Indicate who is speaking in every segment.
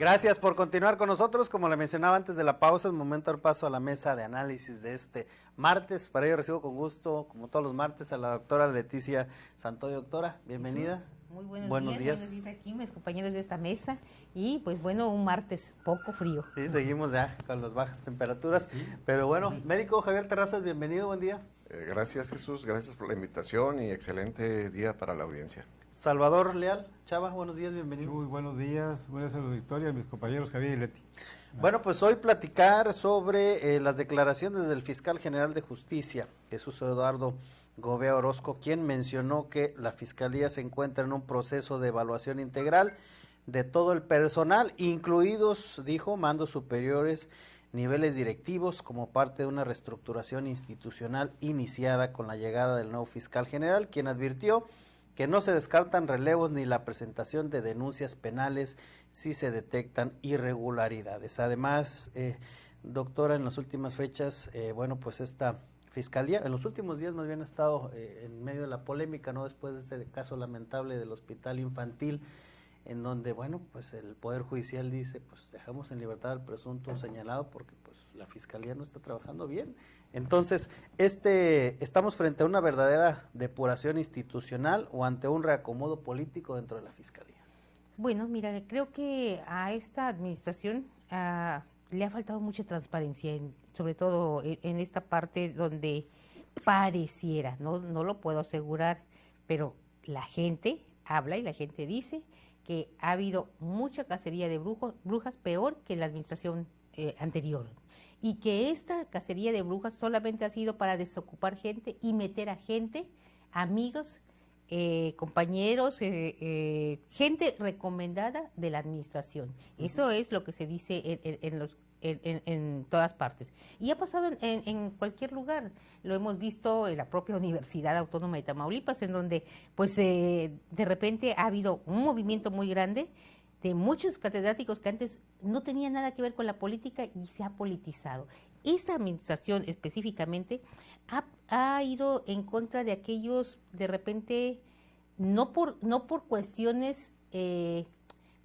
Speaker 1: Gracias por continuar con nosotros. Como le mencionaba antes de la pausa, es momento de dar paso a la mesa de análisis de este martes. Para ello recibo con gusto, como todos los martes, a la doctora Leticia Santoy. Doctora, bienvenida.
Speaker 2: Jesús, muy buenos días aquí, mis compañeros de esta mesa. Y pues bueno, un martes poco frío.
Speaker 1: Sí, seguimos ya con las bajas temperaturas. Pero bueno, médico Javier Terrazas, bienvenido, buen día.
Speaker 3: Gracias, Jesús, gracias por la invitación y excelente día para la audiencia.
Speaker 1: Salvador Leal, Chava, buenos días, bienvenido.
Speaker 4: Muy buenos días, buenas tardes, Victoria, mis compañeros Javier y Leti.
Speaker 1: Bueno, pues hoy platicar sobre las declaraciones del fiscal general de justicia, Jesús Eduardo Gobea Orozco, quien mencionó que la fiscalía se encuentra en un proceso de evaluación integral de todo el personal, incluidos, dijo, mandos superiores, niveles directivos, como parte de una reestructuración institucional iniciada con la llegada del nuevo fiscal general, quien advirtió que no se descartan relevos ni la presentación de denuncias penales si se detectan irregularidades. Además, doctora, en las últimas fechas, bueno, pues esta fiscalía, en los últimos días más bien ha estado en medio de la polémica, ¿no? Después de este caso lamentable del hospital infantil, en donde, bueno, pues el Poder Judicial dice, pues dejamos en libertad al presunto señalado porque pues la Fiscalía no está trabajando bien. Entonces, ¿estamos frente a una verdadera depuración institucional o ante un reacomodo político dentro de la Fiscalía?
Speaker 2: Bueno, mira, creo que a esta administración le ha faltado mucha transparencia, sobre todo en esta parte donde pareciera, no lo puedo asegurar, pero la gente habla y la gente dice que ha habido mucha cacería de brujas, peor que la administración anterior, y que esta cacería de brujas solamente ha sido para desocupar gente y meter a gente, amigos, compañeros, gente recomendada de la administración. Eso es lo que se dice en todas partes. Y ha pasado en cualquier lugar. Lo hemos visto en la propia Universidad Autónoma de Tamaulipas, en donde pues de repente ha habido un movimiento muy grande de muchos catedráticos que antes no tenían nada que ver con la política y se ha politizado. Esa administración específicamente ha ido en contra de aquellos, de repente, no por cuestiones,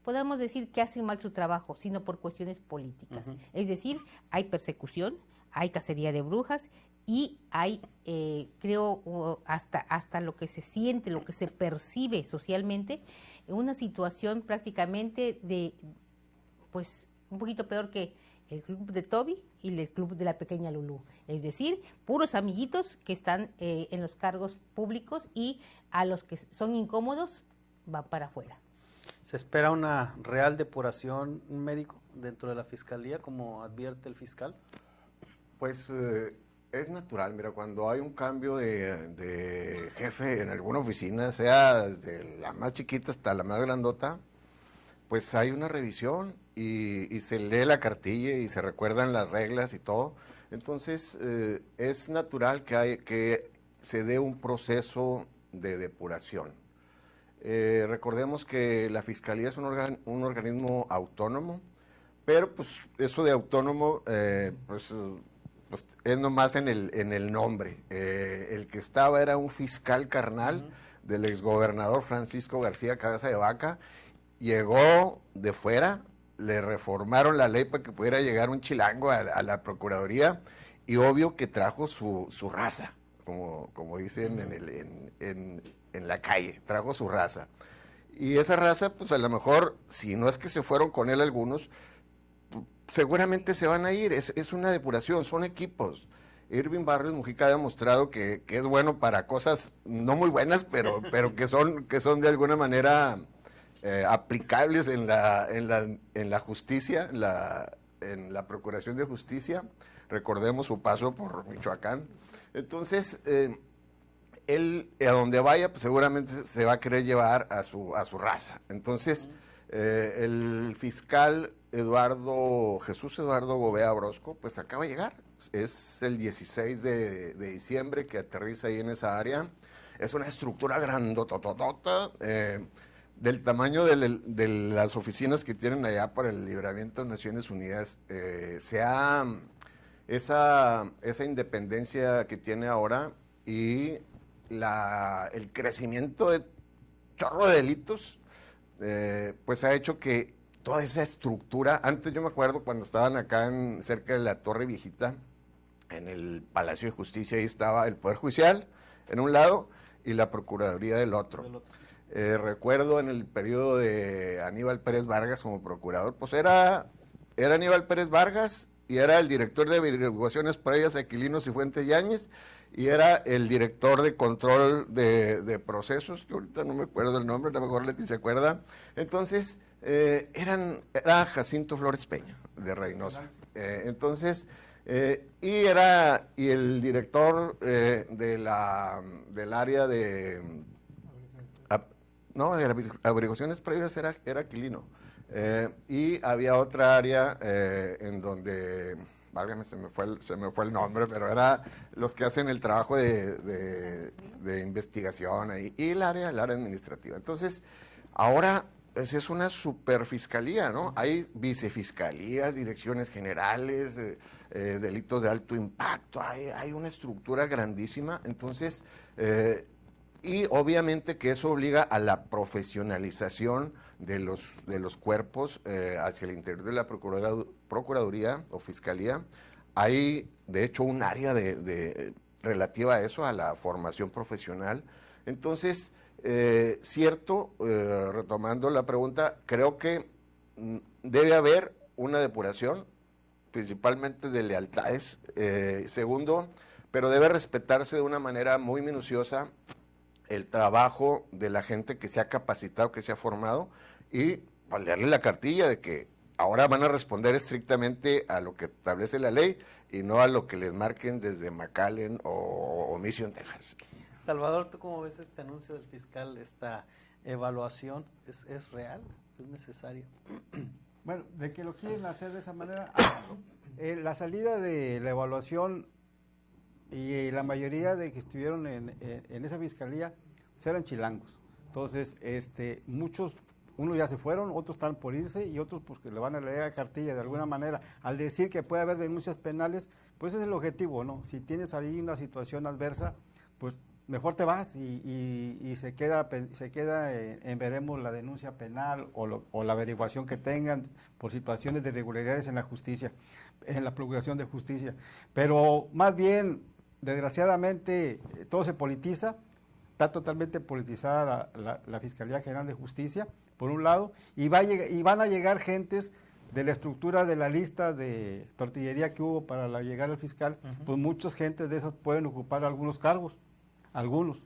Speaker 2: podemos decir que hacen mal su trabajo, sino por cuestiones políticas. Uh-huh. Es decir, hay persecución, hay cacería de brujas y hay, creo, hasta lo que se siente, lo que se percibe socialmente, una situación prácticamente de, pues, un poquito peor que el club de Toby y el club de la pequeña Lulú. Es decir, puros amiguitos que están en los cargos públicos y a los que son incómodos van para afuera.
Speaker 1: ¿Se espera una real depuración médico dentro de la Fiscalía, como advierte el fiscal?
Speaker 3: Pues es natural, mira, cuando hay un cambio de jefe en alguna oficina, sea desde la más chiquita hasta la más grandota, pues hay una revisión y se lee la cartilla y se recuerdan las reglas y todo. Entonces es natural que se dé un proceso de depuración. Recordemos que la Fiscalía es un organismo autónomo, pero pues eso de autónomo pues es nomás en el nombre. El que estaba era un fiscal carnal del exgobernador Francisco García Cabeza de Vaca. Llegó de fuera, le reformaron la ley para que pudiera llegar un chilango a la Procuraduría y obvio que trajo su raza, como dicen en la calle, trajo su raza. Y esa raza, pues a lo mejor, si no es que se fueron con él algunos, seguramente se van a ir, es una depuración, son equipos. Irving Barrios Mujica ha demostrado que es bueno para cosas no muy buenas, pero que son de alguna manera aplicables en la justicia, en la Procuración de Justicia. Recordemos su paso por Michoacán. Entonces, él a donde vaya, pues seguramente se va a querer llevar a su raza. Entonces, el fiscal Jesús Eduardo Gobea Orozco, pues acaba de llegar. Es el 16 de diciembre que aterriza ahí en esa área. Es una estructura grandototota, del tamaño de las oficinas que tienen allá por el Libramiento de Naciones Unidas. Esa independencia que tiene ahora y el crecimiento de chorro de delitos, pues ha hecho que toda esa estructura. Antes yo me acuerdo cuando estaban acá cerca de la Torre Viejita, en el Palacio de Justicia, ahí estaba el Poder Judicial en un lado y la Procuraduría del otro. Recuerdo en el periodo de Aníbal Pérez Vargas como procurador, pues era Aníbal Pérez Vargas y era el director de averiguaciones previas Aquilino Cifuentes Yáñez y era el director de control de procesos, que ahorita no me acuerdo el nombre, a lo mejor Leti se acuerda. Entonces, era Jacinto Flores Peña, de Reynosa. Y el director del área de averiguaciones previas era Aquilino. Y había otra área en donde, válgame, se me fue el nombre, pero era los que hacen el trabajo de investigación ahí, y el área administrativa. Entonces, ahora es una superfiscalía, ¿no? Hay vicefiscalías, direcciones generales, delitos de alto impacto, hay una estructura grandísima. Entonces, y obviamente que eso obliga a la profesionalización de los cuerpos hacia el interior de la Procuraduría o Fiscalía. Hay, de hecho, un área relativa a eso, a la formación profesional. Entonces, retomando la pregunta, creo que debe haber una depuración, principalmente de lealtades. Segundo, pero debe respetarse de una manera muy minuciosa el trabajo de la gente que se ha capacitado, que se ha formado, y darle la cartilla de que ahora van a responder estrictamente a lo que establece la ley y no a lo que les marquen desde McAllen o Mission, Texas.
Speaker 1: Salvador, ¿tú cómo ves este anuncio del fiscal, esta evaluación? ¿Es real? ¿Es necesario?
Speaker 4: Bueno, de que lo quieren hacer de esa manera, la salida de la evaluación y la mayoría de que estuvieron en esa fiscalía eran chilangos. Entonces, muchos, unos ya se fueron, otros están por irse y otros pues que le van a leer la cartilla de alguna manera. Al decir que puede haber denuncias penales, pues ese es el objetivo, ¿no? Si tienes ahí una situación adversa, pues mejor te vas y se queda en veremos la denuncia penal o la averiguación que tengan por situaciones de irregularidades en la justicia, en la procuración de justicia. Pero más bien, desgraciadamente, todo se politiza, está totalmente politizada la Fiscalía General de Justicia, por un lado, y van a llegar gentes de la estructura de la lista de tortillería que hubo para llegar al fiscal, pues muchas gentes de esas pueden ocupar algunos cargos. Algunos,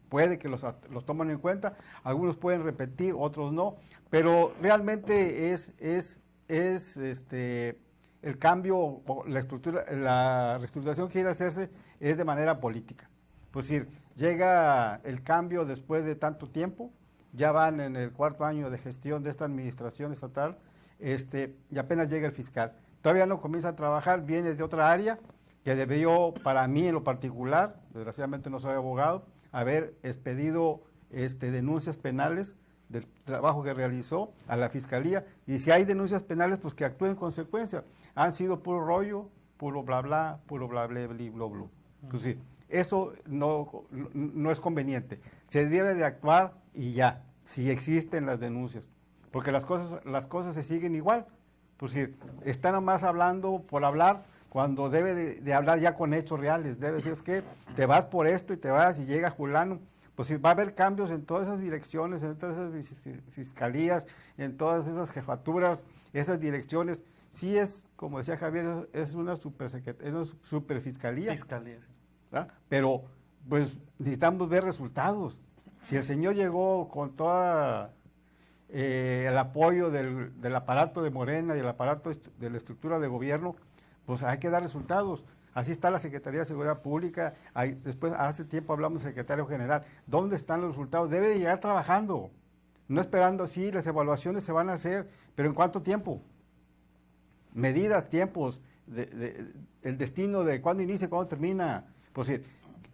Speaker 4: puede que los tomen en cuenta, algunos pueden repetir, otros no, pero realmente es el cambio, la reestructuración que quiere hacerse es de manera política. Pues decir, llega el cambio después de tanto tiempo, ya van en el 4º año de gestión de esta administración estatal, y apenas llega el fiscal. Todavía no comienza a trabajar, viene de otra área, que debió, para mí en lo particular, desgraciadamente no soy abogado, haber expedido denuncias penales del trabajo que realizó a la Fiscalía, y si hay denuncias penales, pues que actúen en consecuencia. Han sido puro rollo, puro bla bla, puro bla bla bla bla bla. Pues sí, eso no es conveniente. Se debe de actuar y ya, si existen las denuncias, porque las cosas se siguen igual. Pues sí, están nomás hablando por hablar, cuando debe de hablar ya con hechos reales. Debe decir, es que te vas por esto y te vas y llega fulano. Pues sí, va a haber cambios en todas esas direcciones, en todas esas fiscalías, en todas esas jefaturas, esas direcciones. Sí es, como decía Javier, es una superfiscalía. ¿Verdad? Pero pues necesitamos ver resultados. Si el señor llegó con todo el apoyo del aparato de Morena y el aparato de la estructura de gobierno, pues hay que dar resultados. Así está la Secretaría de Seguridad Pública, después hace tiempo hablamos del secretario general. ¿Dónde están los resultados? Debe de llegar trabajando, no esperando, sí, las evaluaciones se van a hacer, pero ¿en cuánto tiempo? Medidas, tiempos, el destino de cuándo inicia, cuándo termina. Pues sí,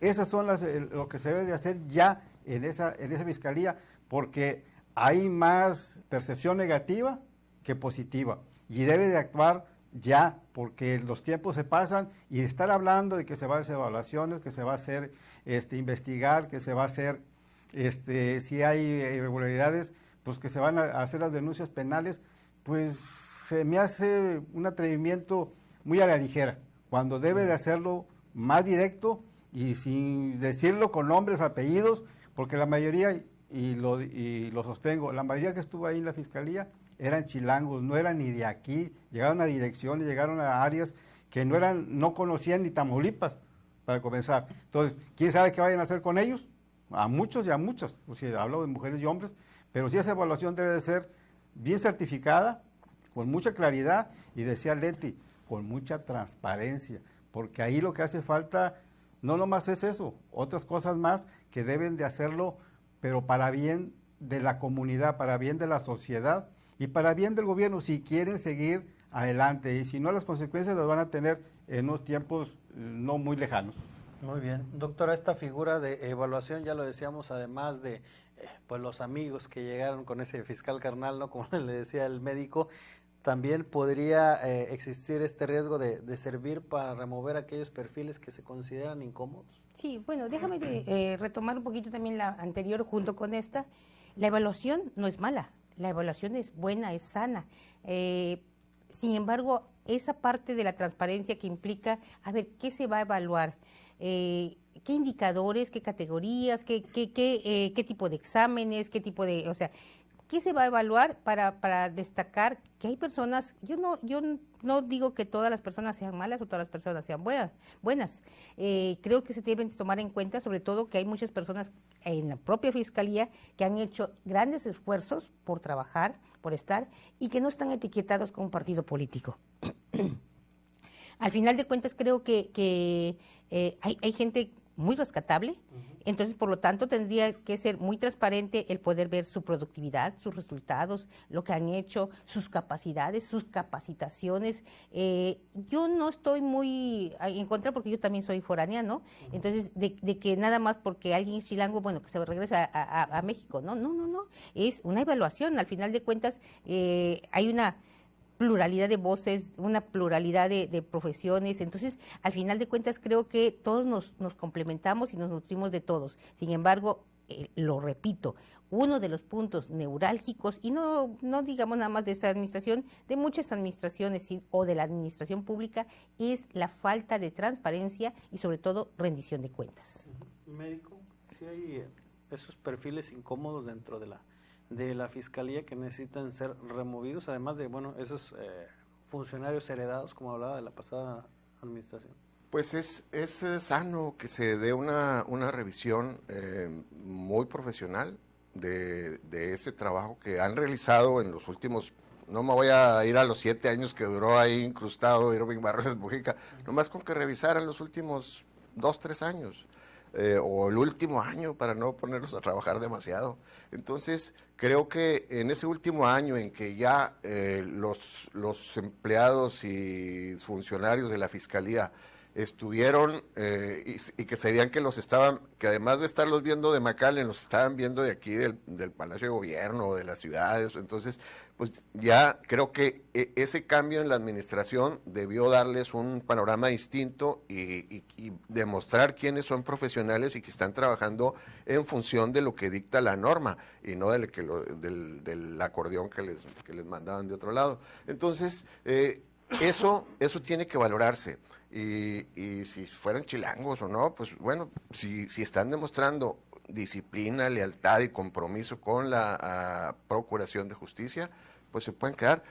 Speaker 4: esas son lo que se debe de hacer ya en esa fiscalía, porque hay más percepción negativa que positiva, y debe de actuar ya, porque los tiempos se pasan y estar hablando de que se van a hacer evaluaciones, que se va a hacer investigar, que se va a hacer si hay irregularidades, pues que se van a hacer las denuncias penales, pues se me hace un atrevimiento muy a la ligera, cuando debe de hacerlo más directo y sin decirlo con nombres, apellidos, porque la mayoría, y lo sostengo, la mayoría que estuvo ahí en la fiscalía eran chilangos, no eran ni de aquí, llegaron a direcciones, llegaron a áreas que no conocían ni Tamaulipas, para comenzar. Entonces, ¿quién sabe qué vayan a hacer con ellos? A muchos y a muchas, o sea, hablo de mujeres y hombres, pero sí esa evaluación debe de ser bien certificada, con mucha claridad, y decía Leti, con mucha transparencia, porque ahí lo que hace falta no nomás es eso, otras cosas más que deben de hacerlo, pero para bien de la comunidad, para bien de la sociedad y para bien del gobierno, si quieren seguir adelante, y si no, las consecuencias las van a tener en unos tiempos no muy lejanos.
Speaker 1: Muy bien, doctora, esta figura de evaluación, ya lo decíamos, además de pues los amigos que llegaron con ese fiscal carnal, ¿no? Como le decía el médico, también podría existir este riesgo de servir para remover aquellos perfiles que se consideran incómodos.
Speaker 2: Sí, bueno, déjame retomar un poquito también la anterior junto con esta. La evaluación no es mala, la evaluación es buena, es sana. Sin embargo, esa parte de la transparencia que implica, a ver, ¿qué se va a evaluar? ¿Qué indicadores, qué categorías, qué tipo de exámenes, qué tipo de, o sea, qué se va a evaluar para destacar que hay personas, yo no digo que todas las personas sean malas o todas las personas sean buenas. Creo que se deben tomar en cuenta, sobre todo, que hay muchas personas en la propia Fiscalía que han hecho grandes esfuerzos por trabajar, por estar, y que no están etiquetados como un partido político. Al final de cuentas, creo que hay gente muy rescatable, entonces, por lo tanto, tendría que ser muy transparente el poder ver su productividad, sus resultados, lo que han hecho, sus capacidades, sus capacitaciones. Yo no estoy muy en contra, porque yo también soy foránea, ¿no? Entonces, de que nada más porque alguien es chilango, bueno, que se regresa a México, ¿no? No, es una evaluación. Al final de cuentas, hay una pluralidad de voces, una pluralidad de profesiones. Entonces, al final de cuentas, creo que todos nos complementamos y nos nutrimos de todos. Sin embargo, lo repito, uno de los puntos neurálgicos, y no digamos nada más de esta administración, de muchas administraciones o de la administración pública, es la falta de transparencia y sobre todo rendición de cuentas.
Speaker 1: Médico, sí hay esos perfiles incómodos dentro de la Fiscalía que necesitan ser removidos, además de, bueno, esos funcionarios heredados, como hablaba de la pasada administración.
Speaker 3: Pues es sano que se dé una revisión muy profesional de ese trabajo que han realizado en los últimos, no me voy a ir a los 7 años que duró ahí incrustado Irving Barrones Mujica, nomás con que revisaran los últimos 2, 3 años. O el último año, para no ponerlos a trabajar demasiado. Entonces, creo que en ese último año en que ya los empleados y funcionarios de la Fiscalía estuvieron y que se veían que que además de estarlos viendo de McAllen, los estaban viendo de aquí del Palacio de Gobierno, de las ciudades. Entonces, pues ya creo que ese cambio en la administración debió darles un panorama distinto y demostrar quiénes son profesionales y que están trabajando en función de lo que dicta la norma y no del acordeón que les mandaban de otro lado. Entonces, eso tiene que valorarse. Y si fueran chilangos o no, pues bueno, si están demostrando disciplina, lealtad y compromiso con la Procuración de Justicia, pues se pueden quedar.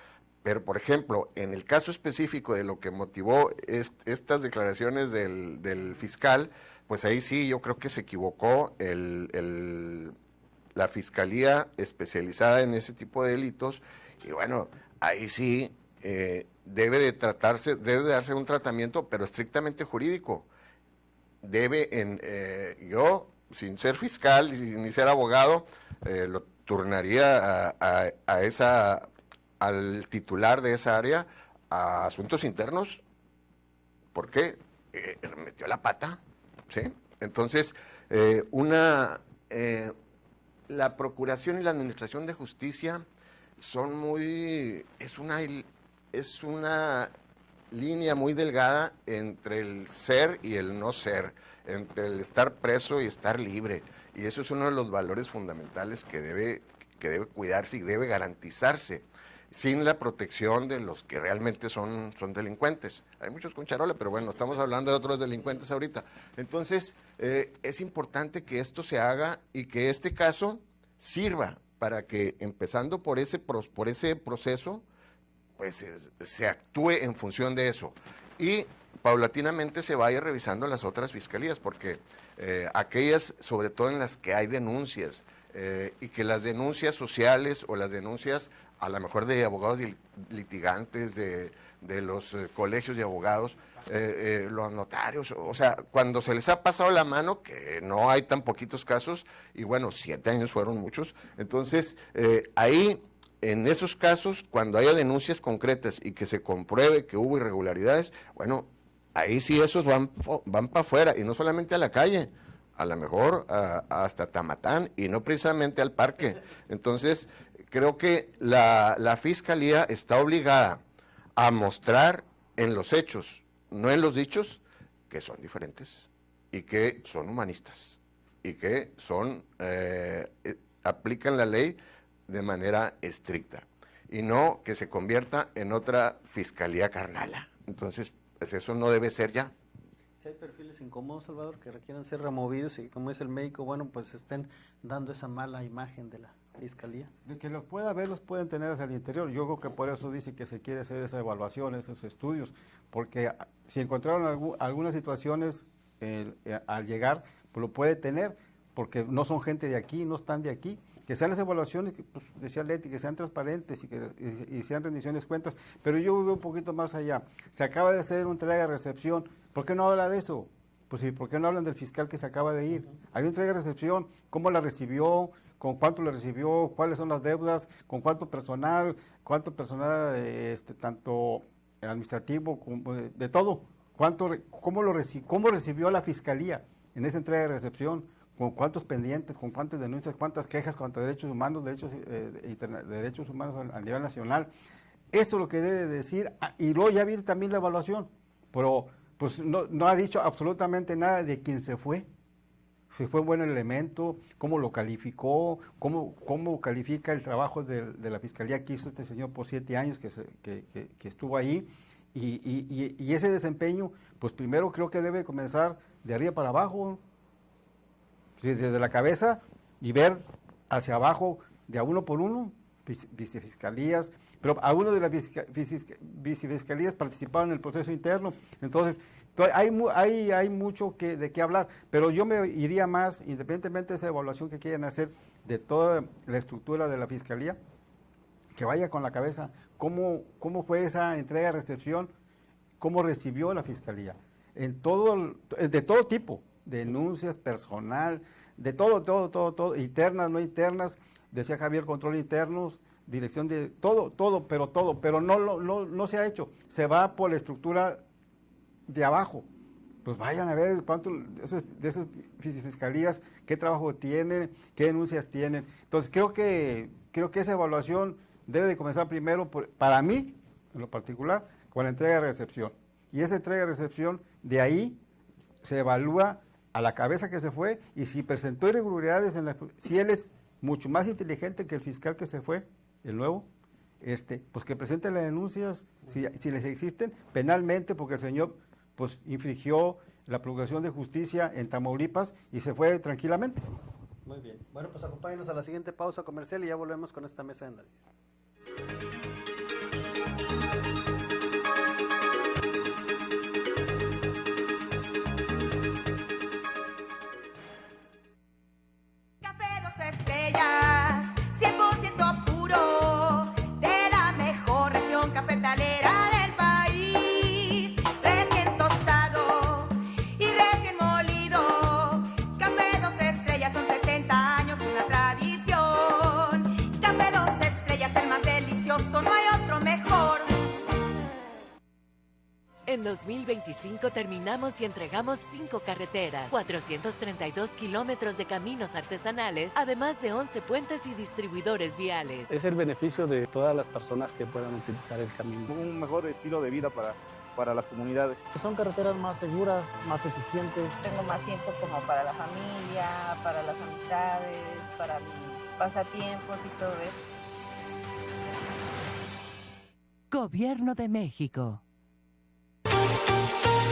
Speaker 3: Pero, por ejemplo, en el caso específico de lo que motivó estas declaraciones del fiscal, pues ahí sí yo creo que se equivocó la Fiscalía especializada en ese tipo de delitos, y bueno, ahí sí debe de darse un tratamiento, pero estrictamente jurídico. Yo, sin ser fiscal ni ser abogado, lo turnaría al titular de esa área a asuntos internos, porque metió la pata, ¿sí? Entonces, la Procuración y la Administración de Justicia es una línea muy delgada entre el ser y el no ser, entre el estar preso y estar libre, y eso es uno de los valores fundamentales que debe cuidarse y debe garantizarse. sin la protección de los que realmente son delincuentes. Hay muchos con charola, pero bueno, estamos hablando de otros delincuentes ahorita. Entonces, es importante que esto se haga y que este caso sirva para que, empezando por ese proceso, pues se actúe en función de eso. Y paulatinamente se vaya revisando las otras fiscalías, porque aquellas, sobre todo en las que hay denuncias, y que las denuncias sociales o las denuncias a lo mejor de abogados litigantes, de los colegios de abogados, los notarios, o sea, cuando se les ha pasado la mano, que no hay tan poquitos casos, y bueno, 7 años fueron muchos, entonces ahí, en esos casos, cuando haya denuncias concretas y que se compruebe que hubo irregularidades, bueno, ahí sí esos van para afuera, y no solamente a la calle, a lo mejor hasta Tamatán, y no precisamente al parque. Entonces, creo que la Fiscalía está obligada a mostrar en los hechos, no en los dichos, que son diferentes y que son humanistas y que aplican la ley de manera estricta y no que se convierta en otra Fiscalía carnala. Entonces, pues eso no debe ser ya.
Speaker 1: Si hay perfiles incómodos, Salvador, que requieran ser removidos y como es el médico, bueno, pues estén dando esa mala imagen de la Fiscalía.
Speaker 4: De que los pueda ver, los pueden tener hacia el interior. Yo creo que por eso dice que se quiere hacer esa evaluación, esos estudios, porque si encontraron algunas situaciones al llegar, pues lo puede tener, porque no son gente de aquí, no están de aquí. Que sean las evaluaciones, que, pues, decía Leti, que sean transparentes y sean rendiciones de cuentas, pero yo voy un poquito más allá. Se acaba de hacer una entrega-recepción, ¿por qué no habla de eso? Pues sí, ¿por qué no hablan del fiscal que se acaba de ir? Hay una entrega-recepción, ¿cómo la recibió? ¿Con cuánto la recibió? ¿Cuáles son las deudas? ¿Con cuánto personal? Tanto administrativo, como de todo? ¿Cómo recibió la fiscalía en esa entrega-recepción? ¿Con cuántos pendientes, con cuántas denuncias, cuántas quejas contra derechos humanos, derechos humanos a nivel nacional? Eso es lo que debe decir, y luego ya viene también la evaluación, pero pues no ha dicho absolutamente nada de quién se fue, si fue un buen elemento, cómo lo calificó, cómo califica el trabajo de la Fiscalía que hizo este señor por 7 años que estuvo ahí, y ese desempeño, pues primero creo que debe comenzar de arriba para abajo, desde la cabeza y ver hacia abajo de a uno por uno, vicefiscalías, pero algunos de las vicefiscalías participaron en el proceso interno, entonces hay mucho de qué hablar, pero yo me iría más, independientemente de esa evaluación que quieran hacer de toda la estructura de la Fiscalía, que vaya con la cabeza, cómo fue esa entrega-recepción, cómo recibió la Fiscalía, de todo tipo, denuncias, personal, de todo, internas, no internas, decía Javier, control internos, dirección de todo, pero no se ha hecho, se va por la estructura de abajo. Pues vayan a ver cuánto de esas fiscalías, qué trabajo tienen, qué denuncias tienen. Entonces creo que esa evaluación debe de comenzar primero, para mí, en lo particular, con la entrega-recepción. Y esa entrega-recepción, de ahí se evalúa a la cabeza que se fue, y si presentó irregularidades, si él es mucho más inteligente que el fiscal que se fue, el nuevo, pues que presente las denuncias, si les existen, penalmente, porque el señor pues infringió la Procuración de Justicia en Tamaulipas y se fue tranquilamente.
Speaker 1: Muy bien. Bueno, pues acompáñenos a la siguiente pausa comercial y ya volvemos con esta mesa de análisis.
Speaker 5: En 2025 terminamos y entregamos 5 carreteras, 432 kilómetros de caminos artesanales, además de 11 puentes y distribuidores viales.
Speaker 6: Es el beneficio de todas las personas que puedan utilizar el camino.
Speaker 7: Un mejor estilo de vida para las comunidades.
Speaker 6: Son carreteras más seguras, más eficientes.
Speaker 8: Tengo más tiempo como para la familia, para las amistades, para mis pasatiempos y todo eso.
Speaker 5: Gobierno de México.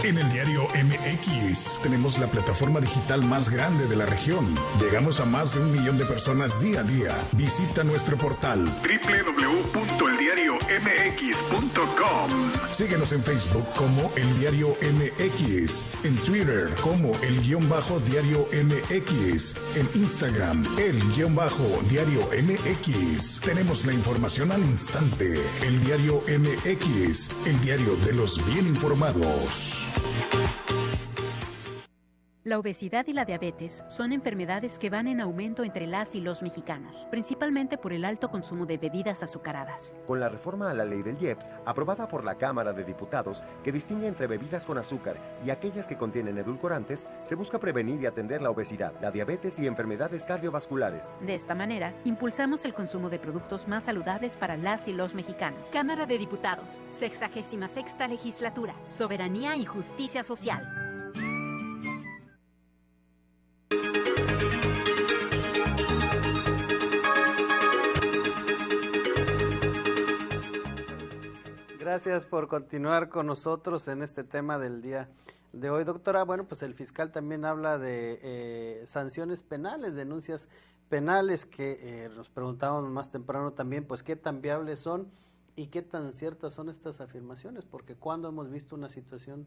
Speaker 9: En el diario MX tenemos la plataforma digital más grande de la región. Llegamos a más de 1 millón de personas día a día. Visita nuestro portal www.eldiariomx.com. Síguenos en Facebook como El Diario MX, en Twitter como El_Diario MX, en Instagram El_Diario MX. Tenemos la información al instante. El Diario MX, el diario de los bien informados.
Speaker 10: La obesidad y la diabetes son enfermedades que van en aumento entre las y los mexicanos, principalmente por el alto consumo de bebidas azucaradas.
Speaker 11: Con la reforma a la ley del IEPS, aprobada por la Cámara de Diputados, que distingue entre bebidas con azúcar y aquellas que contienen edulcorantes, se busca prevenir y atender la obesidad, la diabetes y enfermedades cardiovasculares.
Speaker 10: De esta manera, impulsamos el consumo de productos más saludables para las y los mexicanos.
Speaker 12: Cámara de Diputados, 66ª Legislatura, Soberanía y Justicia Social.
Speaker 1: Gracias por continuar con nosotros en este tema del día de hoy, doctora. Bueno, pues el fiscal también habla de sanciones penales, denuncias penales que nos preguntábamos más temprano también, pues qué tan viables son y qué tan ciertas son estas afirmaciones, porque cuando hemos visto una situación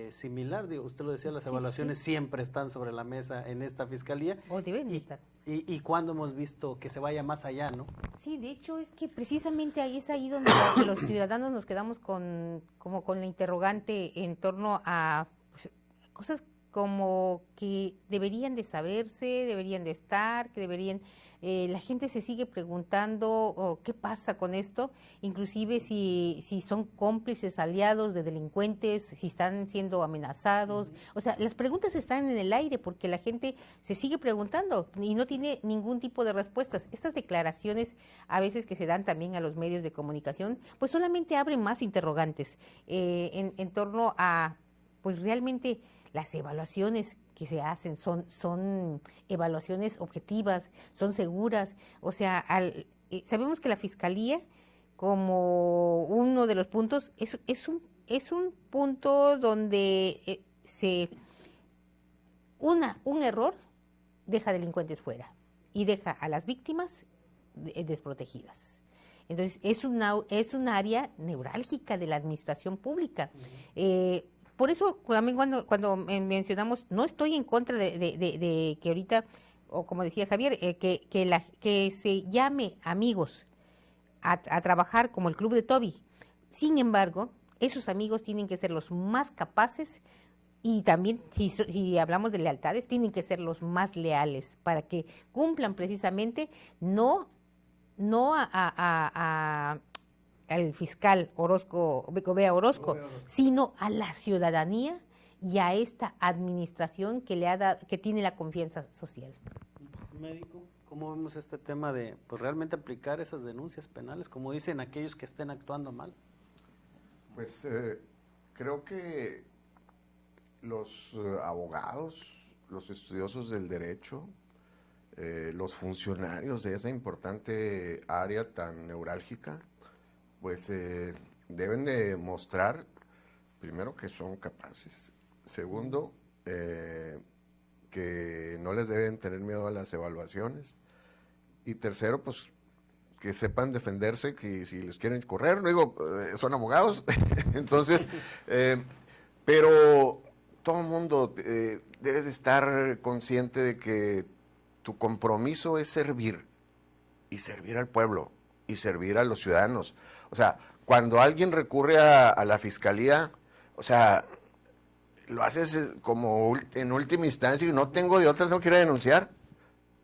Speaker 1: similar, digo, usted lo decía, las evaluaciones siempre están sobre la mesa en esta fiscalía.
Speaker 2: O deben estar.
Speaker 1: Y cuando hemos visto que se vaya más allá, ¿no?
Speaker 2: Sí, de hecho es que precisamente ahí es ahí donde los ciudadanos nos quedamos con la interrogante en torno a pues, cosas como que deberían de saberse, deberían de estar, que deberían... la gente se sigue preguntando qué pasa con esto, inclusive si son cómplices, aliados de delincuentes, si están siendo amenazados. O sea, las preguntas están en el aire porque la gente se sigue preguntando y no tiene ningún tipo de respuestas. Estas declaraciones a veces que se dan también a los medios de comunicación, pues solamente abren más interrogantes en torno a, pues realmente las evaluaciones que se hacen son evaluaciones objetivas, son seguras. O sea, sabemos que la Fiscalía, como uno de los puntos, es un punto donde un error deja delincuentes fuera y deja a las víctimas desprotegidas. Entonces, es un área neurálgica de la administración pública. Por eso también cuando mencionamos, no estoy en contra de que ahorita, o como decía Javier, que se llame amigos a trabajar como el Club de Toby. Sin embargo, esos amigos tienen que ser los más capaces y también, si hablamos de lealtades, tienen que ser los más leales para que cumplan precisamente no al fiscal Gobea Orozco, sino a la ciudadanía y a esta administración que tiene la confianza social.
Speaker 1: Médico, ¿cómo vemos este tema de pues realmente aplicar esas denuncias penales, como dicen aquellos que estén actuando mal?
Speaker 3: Pues creo que los abogados, los estudiosos del derecho, los funcionarios de esa importante área tan neurálgica, pues deben de mostrar, primero, que son capaces, segundo, que no les deben tener miedo a las evaluaciones, y tercero, pues, que sepan defenderse, que si les quieren correr, no digo, son abogados, entonces, pero todo el mundo debes de estar consciente de que tu compromiso es servir, y servir al pueblo, y servir a los ciudadanos. O sea, cuando alguien recurre a la fiscalía, o sea, lo haces como en última instancia y no tengo de otra, no quiero denunciar.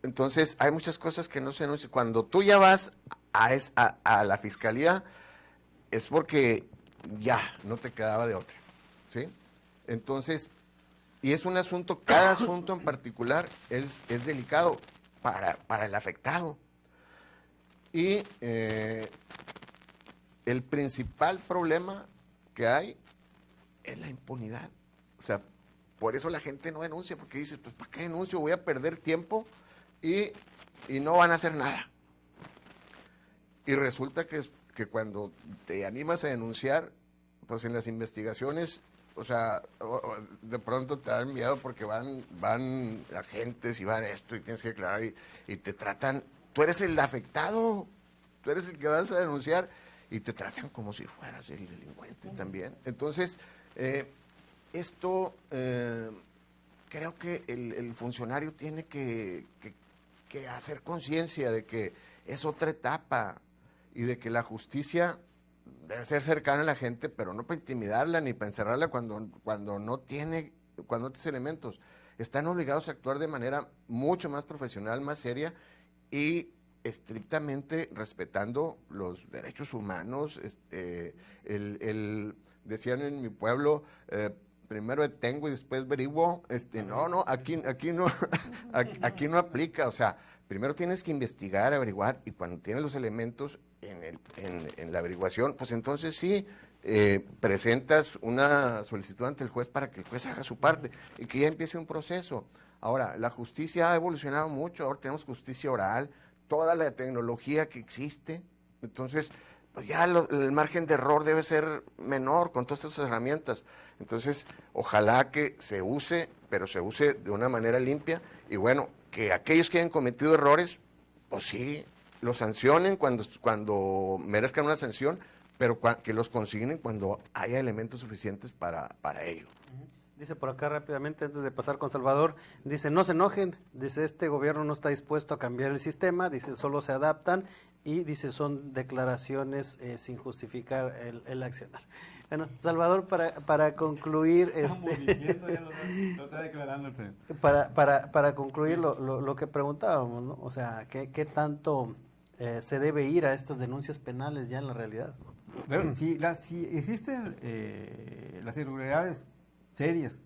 Speaker 3: Entonces, hay muchas cosas que no se denuncian. Cuando tú ya vas a la fiscalía, es porque ya no te quedaba de otra, ¿sí? Entonces, y es un asunto, cada asunto en particular es delicado para el afectado. Y el principal problema que hay es la impunidad. O sea, por eso la gente no denuncia, porque dice, pues ¿para qué denuncio? Voy a perder tiempo y no van a hacer nada. Y resulta que que cuando te animas a denunciar, pues en las investigaciones, o sea, de pronto te dan miedo porque van agentes y van esto y tienes que declarar y te tratan, tú eres el afectado, tú eres el que vas a denunciar y te tratan como si fueras el delincuente también. Entonces, esto creo que el funcionario tiene que hacer conciencia de que es otra etapa y de que la justicia debe ser cercana a la gente, pero no para intimidarla ni para encerrarla cuando no tiene elementos. Están obligados a actuar de manera mucho más profesional, más seria y estrictamente respetando los derechos humanos. Decían en mi pueblo, primero detengo y después averiguo. Aquí no aplica. O sea, primero tienes que investigar, averiguar, y cuando tienes los elementos en la averiguación, pues entonces sí, presentas una solicitud ante el juez para que el juez haga su parte y que ya empiece un proceso. Ahora, la justicia ha evolucionado mucho, ahora tenemos justicia oral, toda la tecnología que existe, entonces pues ya el margen de error debe ser menor con todas estas herramientas. Entonces, ojalá que se use, pero se use de una manera limpia, y bueno, que aquellos que hayan cometido errores, pues sí, los sancionen cuando merezcan una sanción, pero que los consignen cuando haya elementos suficientes para ello.
Speaker 1: Dice por acá rápidamente, antes de pasar con Salvador, dice, no se enojen, dice, este gobierno no está dispuesto a cambiar el sistema, dice, solo se adaptan, y dice, son declaraciones sin justificar el accionar. Bueno, Salvador, para concluir, para concluir lo que preguntábamos, ¿no? O sea, ¿qué tanto se debe ir a estas denuncias penales ya en la realidad?
Speaker 4: Pero si existen las irregularidades serias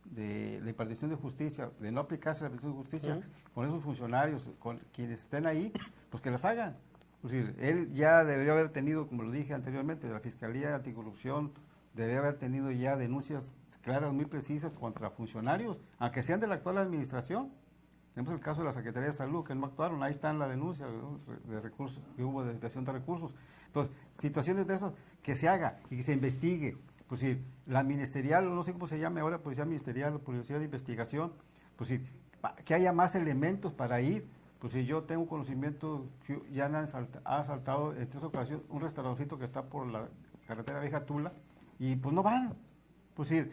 Speaker 4: de la impartición de justicia, de no aplicarse la impartición de justicia con esos funcionarios, con quienes estén ahí, pues que las hagan. Es decir, él ya debería haber tenido, como lo dije anteriormente, de la Fiscalía Anticorrupción, debería haber tenido ya denuncias claras, muy precisas contra funcionarios, aunque sean de la actual administración. Tenemos el caso de la Secretaría de Salud, que no actuaron, ahí está en la denuncia de recursos, que hubo de desviación de recursos. Entonces, situaciones de esas, que se haga y que se investigue. Pues sí, la ministerial, no sé cómo se llame ahora, Policía Ministerial o Policía de Investigación, pues sí, que haya más elementos para ir. Pues si yo tengo conocimiento, ya ha asaltado en 3 ocasiones un restaurancito que está por la carretera Vieja Tula, y pues no van. Pues sí,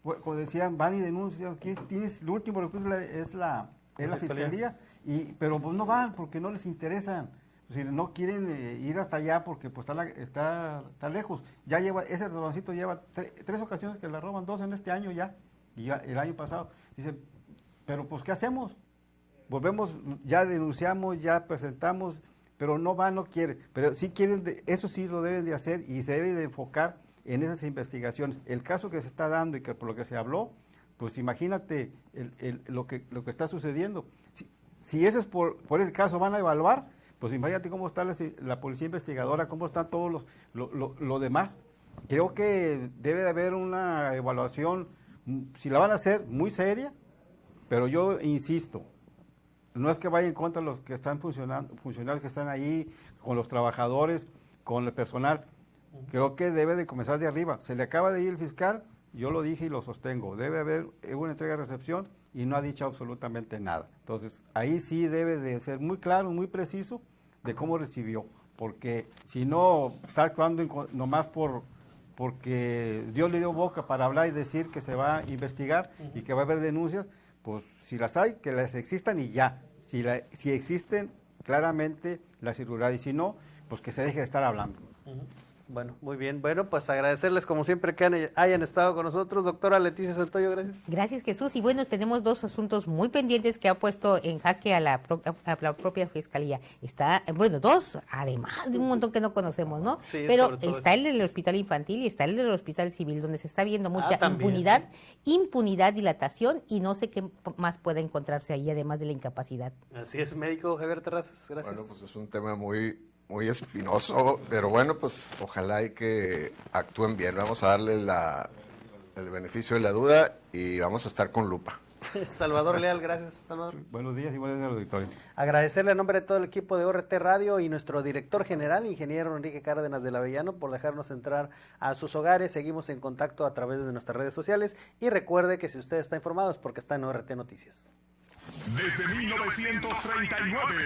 Speaker 4: como decían, van y denuncian, el último recurso es la Fiscalía, pero pues no van porque no les interesan. Si no quieren ir hasta allá porque pues está lejos. Ya ese restaurancito lleva 3 ocasiones que la roban, 2 en este año ya, y ya el año pasado. Dice, pero pues ¿qué hacemos? Volvemos, ya denunciamos, ya presentamos, pero no van, no quieren. Pero sí quieren, eso sí lo deben de hacer y se debe de enfocar en esas investigaciones. El caso que se está dando y que por lo que se habló, pues imagínate lo que está sucediendo. Si eso es por el caso, van a evaluar, pues imagínate cómo está la policía investigadora, cómo está todo lo demás. Creo que debe de haber una evaluación, si la van a hacer, muy seria, pero yo insisto, no es que vaya en contra de los que están funcionarios que están ahí, con los trabajadores, con el personal. Creo que debe de comenzar de arriba. Se le acaba de ir el fiscal, yo lo dije y lo sostengo, debe haber una entrega-recepción y no ha dicho absolutamente nada. Entonces, ahí sí debe de ser muy claro, muy preciso de cómo recibió, porque si no está actuando nomás porque Dios le dio boca para hablar y decir que se va a investigar y que va a haber denuncias, pues si las hay, que las existan y ya. Si existen, claramente las irregularidades, y si no, pues que se deje de estar hablando.
Speaker 1: Bueno, muy bien. Bueno, pues agradecerles como siempre que hayan estado con nosotros. Doctora Leticia Santoyo, gracias.
Speaker 2: Gracias, Jesús. Y bueno, tenemos 2 asuntos muy pendientes que ha puesto en jaque a la propia Fiscalía. Está, bueno, 2, además de un montón que no conocemos, ¿no? Sí, pero está el del Hospital Infantil y está el del Hospital Civil, donde se está viendo mucha impunidad, dilatación, y no sé qué más pueda encontrarse ahí, además de la incapacidad.
Speaker 1: Así es, médico Javier Terrazas. Gracias.
Speaker 3: Bueno, pues es un tema muy espinoso, pero bueno, pues ojalá y que actúen bien. Vamos a darle el beneficio de la duda y vamos a estar con lupa.
Speaker 1: Salvador Leal, gracias, Salvador.
Speaker 4: Buenos días y buenos días al auditorio.
Speaker 1: Agradecerle a nombre de todo el equipo de ORT Radio y nuestro director general, ingeniero Enrique Cárdenas del Avellano, por dejarnos entrar a sus hogares. Seguimos en contacto a través de nuestras redes sociales y recuerde que si usted está informado es porque está en ORT Noticias.
Speaker 9: Desde 1939.